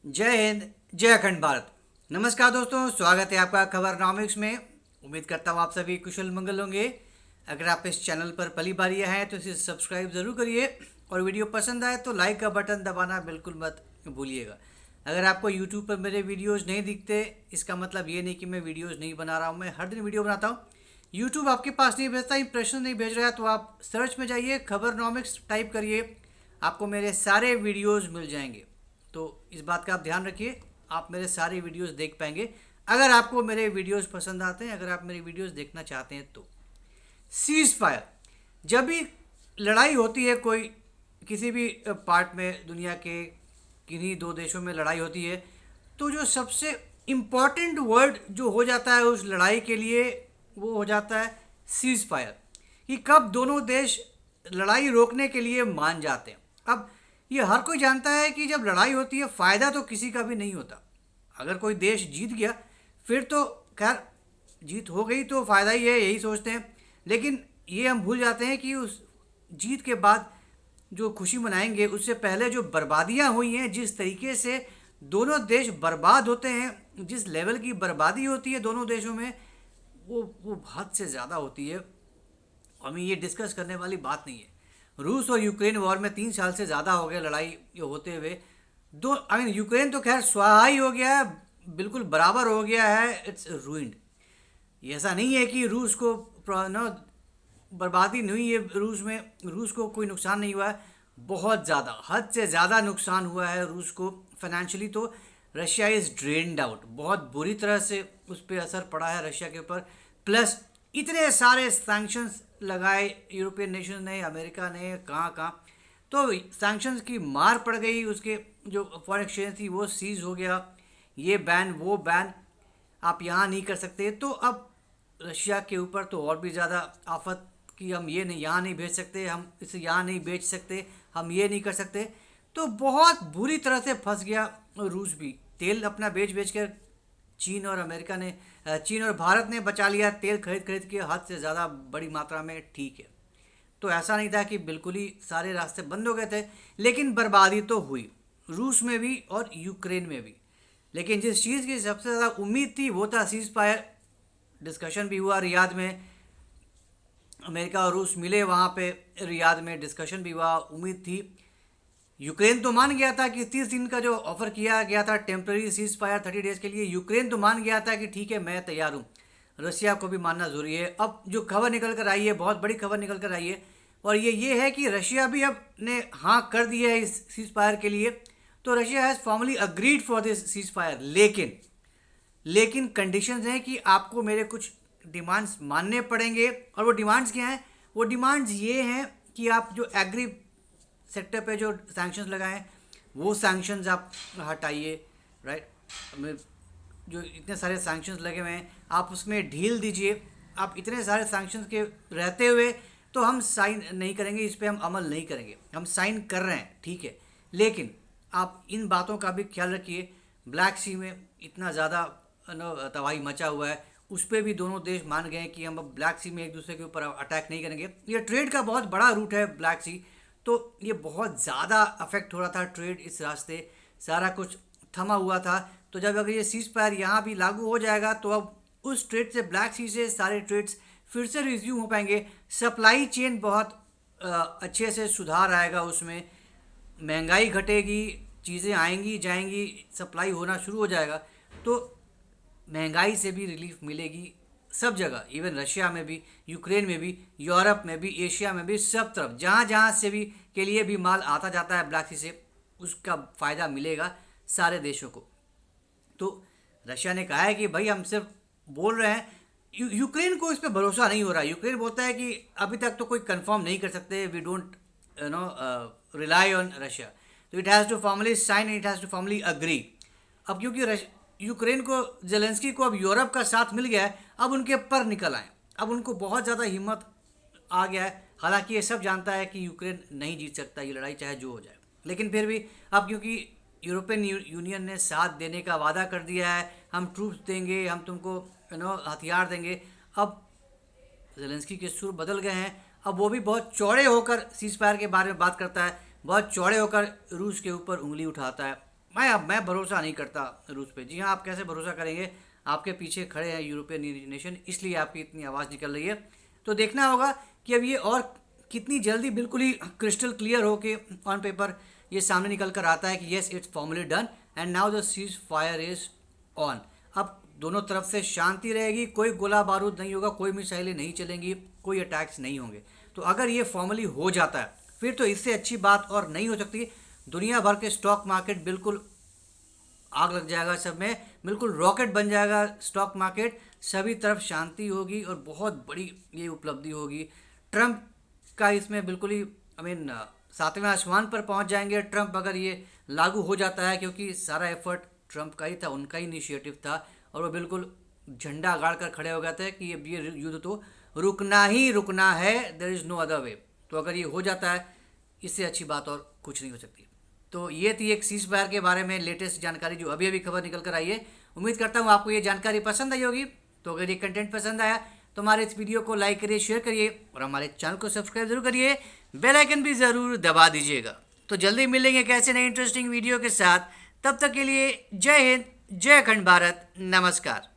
जय हिंद। जय अखंड भारत। नमस्कार दोस्तों, स्वागत है आपका खबरनॉमिक्स में। उम्मीद करता हूँ आप सभी कुशल मंगल होंगे। अगर आप इस चैनल पर पहली बार आए हैं तो इसे सब्सक्राइब ज़रूर करिए और वीडियो पसंद आए तो लाइक का बटन दबाना बिल्कुल मत भूलिएगा। अगर आपको यूट्यूब पर मेरे वीडियोज़ नहीं दिखते, इसका मतलब ये नहीं कि मैं वीडियोज़ नहीं बना रहा हूँ। मैं हर दिन वीडियो बनाता हूँ। यूट्यूब आपके पास नहीं भेजता, इंप्रेशन नहीं भेज रहा है, तो आप सर्च में जाइए, खबरनॉमिक्स टाइप करिए, आपको मेरे सारे वीडियोज़ मिल जाएंगे। तो इस बात का आप ध्यान रखिए, आप मेरे सारे वीडियोस देख पाएंगे अगर आपको मेरे वीडियोस पसंद आते हैं, अगर आप मेरे वीडियोस देखना चाहते हैं तो। सीज फायर, जब भी लड़ाई होती है कोई किसी भी पार्ट में दुनिया के किन्हीं दो देशों में लड़ाई होती है, तो जो सबसे इम्पॉर्टेंट वर्ड जो हो जाता है उस लड़ाई के लिए वो हो जाता है सीज फायर। कि कब दोनों देश लड़ाई रोकने के लिए मान जाते हैं। अब ये हर कोई जानता है कि जब लड़ाई होती है फ़ायदा तो किसी का भी नहीं होता। अगर कोई देश जीत गया फिर तो खैर जीत हो गई तो फ़ायदा ही है, यही सोचते हैं। लेकिन ये हम भूल जाते हैं कि उस जीत के बाद जो खुशी मनाएंगे उससे पहले जो बर्बादियां हुई हैं, जिस तरीके से दोनों देश बर्बाद होते हैं, जिस लेवल की बर्बादी होती है दोनों देशों में, वो हद से ज़्यादा होती है। हमें ये डिस्कस करने वाली बात नहीं है। रूस और यूक्रेन वॉर में 3 साल से ज़्यादा हो गया लड़ाई ये होते हुए। दो यूक्रेन तो खैर स्वाहा ही हो गया है, बिल्कुल बराबर हो गया है, इट्स रूइंड। ऐसा नहीं है कि रूस को न बर्बादी नहीं हुई है, रूस को कोई नुकसान नहीं हुआ है। बहुत ज़्यादा, हद से ज़्यादा नुकसान हुआ है रूस को फाइनेंशियली। तो रशिया इज़ ड्रेन्ड आउट, बहुत बुरी तरह से उस पर असर पड़ा है रशिया के ऊपर। प्लस इतने सारे सैंक्शंस लगाए यूरोपियन नेशन ने, अमेरिका ने, कहाँ कहाँ, तो सैंक्शंस की मार पड़ गई। उसके जो फॉरेन एक्सचेंज थी वो सीज हो गया, ये बैन वो बैन, आप यहाँ नहीं कर सकते। तो अब रशिया के ऊपर तो और भी ज़्यादा आफत कि हम ये नहीं यहाँ नहीं भेज सकते, हम इसे यहाँ नहीं बेच सकते, हम ये नहीं कर सकते। तो बहुत बुरी तरह से फंस गया रूस भी। तेल अपना बेच बेच कर चीन और अमेरिका ने, चीन और भारत ने बचा लिया तेल खरीद खरीद के, हद से ज़्यादा बड़ी मात्रा में। ठीक है, तो ऐसा नहीं था कि बिल्कुल ही सारे रास्ते बंद हो गए थे, लेकिन बर्बादी तो हुई रूस में भी और यूक्रेन में भी। लेकिन जिस चीज़ की सबसे ज़्यादा उम्मीद थी वो था सीज फायर। डिस्कशन भी हुआ रियाद में, अमेरिका और रूस मिले वहाँ पे रियाद में, डिस्कशन भी हुआ, उम्मीद थी। यूक्रेन तो मान गया था कि 30 दिन का जो ऑफर किया गया था टेम्प्रेरी सीज फायर 30 डेज के लिए, यूक्रेन तो मान गया था कि ठीक है मैं तैयार हूँ। रशिया को भी मानना ज़रूरी है। अब जो खबर निकल कर आई है, बहुत बड़ी खबर निकल कर आई है, और ये है कि रशिया भी अब ने हाँ कर दी है इस सीज फायर के लिए। तो Russia has formally agreed for this cease fire. लेकिन कंडीशंस हैं कि आपको मेरे कुछ डिमांड्स मानने पड़ेंगे। और वो डिमांड्स क्या हैं? वो डिमांड्स ये हैं कि आप जो एग्री सेक्टर पे जो सैंक्शंस लगाए हैं वो सैंक्शंस आप हटाइए, राइट। जो इतने सारे सैंक्शंस लगे हुए हैं आप उसमें ढील दीजिए। आप इतने सारे सैंक्शंस के रहते हुए तो हम साइन नहीं करेंगे, इस पर हम अमल नहीं करेंगे। हम साइन कर रहे हैं, ठीक है, लेकिन आप इन बातों का भी ख्याल रखिए। ब्लैक सी में इतना ज़्यादा तबाही मचा हुआ है, उस पर भी दोनों देश मान गए हैं कि हम अब ब्लैक सी में एक दूसरे के ऊपर अटैक नहीं करेंगे। ये ट्रेड का बहुत बड़ा रूट है ब्लैक सी, तो ये बहुत ज़्यादा अफेक्ट हो रहा था ट्रेड इस रास्ते, सारा कुछ थमा हुआ था। तो जब अगर ये सीज फायर यहाँ भी लागू हो जाएगा तो अब उस ट्रेड से, ब्लैक सी से सारे ट्रेड्स फिर से रिज्यूम हो पाएंगे। सप्लाई चेन बहुत अच्छे से सुधार आएगा उसमें, महंगाई घटेगी, चीज़ें आएंगी जाएंगी, सप्लाई होना शुरू हो जाएगा। तो महंगाई से भी रिलीफ मिलेगी सब जगह, इवन रशिया में भी, यूक्रेन में भी, यूरोप में भी, एशिया में भी, सब तरफ जहाँ जहाँ से भी के लिए भी माल आता जाता है ब्लैक सी से, उसका फ़ायदा मिलेगा सारे देशों को। तो रशिया ने कहा है कि भाई हम सिर्फ बोल रहे हैं, यूक्रेन को इस पर भरोसा नहीं हो रहा। यूक्रेन बोलता है कि अभी तक तो कोई कंफर्म नहीं कर सकते, we don't rely on Russia, तो it has to formally sign, it has to formally agree. अब क्योंकि यूक्रेन को, जेलेंस्की को अब यूरोप का साथ मिल गया है, अब उनके पर निकल आए, अब उनको बहुत ज़्यादा हिम्मत आ गया है। हालांकि ये सब जानता है कि यूक्रेन नहीं जीत सकता ये लड़ाई, चाहे जो हो जाए, लेकिन फिर भी अब क्योंकि यूरोपियन यूनियन ने साथ देने का वादा कर दिया है, हम ट्रूप्स देंगे, हम तुमको हथियार देंगे, अब जेलेंस्की के सुर बदल गए हैं। अब वो भी बहुत चौड़े होकर सीज फायर के बारे में बात करता है, बहुत चौड़े होकर रूस के ऊपर उंगली उठाता है। मैं भरोसा नहीं करता रूस पे। जी हाँ, आप कैसे भरोसा करेंगे, आपके पीछे खड़े हैं यूरोपियन नेशन, इसलिए आपकी इतनी आवाज़ निकल रही है। तो देखना होगा कि अब ये और कितनी जल्दी बिल्कुल ही क्रिस्टल क्लियर होके ऑन पेपर ये सामने निकल कर आता है कि yes it's formally done and now the cease fire is on. अब दोनों तरफ से शांति रहेगी, कोई गोला बारूद नहीं होगा, कोई मिसाइलें नहीं चलेंगी, कोई अटैक्स नहीं होंगे। तो अगर ये फॉर्मली हो जाता है फिर तो इससे अच्छी बात और नहीं हो सकती। दुनिया भर के स्टॉक मार्केट बिल्कुल आग लग जाएगा, सब में बिल्कुल रॉकेट बन जाएगा स्टॉक मार्केट, सभी तरफ शांति होगी और बहुत बड़ी ये उपलब्धि होगी। ट्रंप का इसमें बिल्कुल ही सातवें आसमान पर पहुंच जाएंगे ट्रंप, अगर ये लागू हो जाता है, क्योंकि सारा एफर्ट ट्रंप का ही था, उनका ही इनिशिएटिव था और वो बिल्कुल झंडा गाड़ कर खड़े हो गए थे कि ये युद्ध तो रुकना ही रुकना है, there is no other way. तो अगर ये हो जाता है इससे अच्छी बात और कुछ नहीं हो सकती। तो ये थी एक सीज फायर के बारे में लेटेस्ट जानकारी जो अभी अभी खबर निकल कर आई है। उम्मीद करता हूँ आपको ये जानकारी पसंद आई होगी। तो अगर ये कंटेंट पसंद आया तो हमारे इस वीडियो को लाइक करिए, शेयर करिए और हमारे चैनल को सब्सक्राइब जरूर करिए, बेल आइकन भी ज़रूर दबा दीजिएगा। तो जल्दी मिलेंगे एक ऐसे नए इंटरेस्टिंग वीडियो के साथ, तब तक के लिए जय हिंद, जय अखंड भारत, नमस्कार।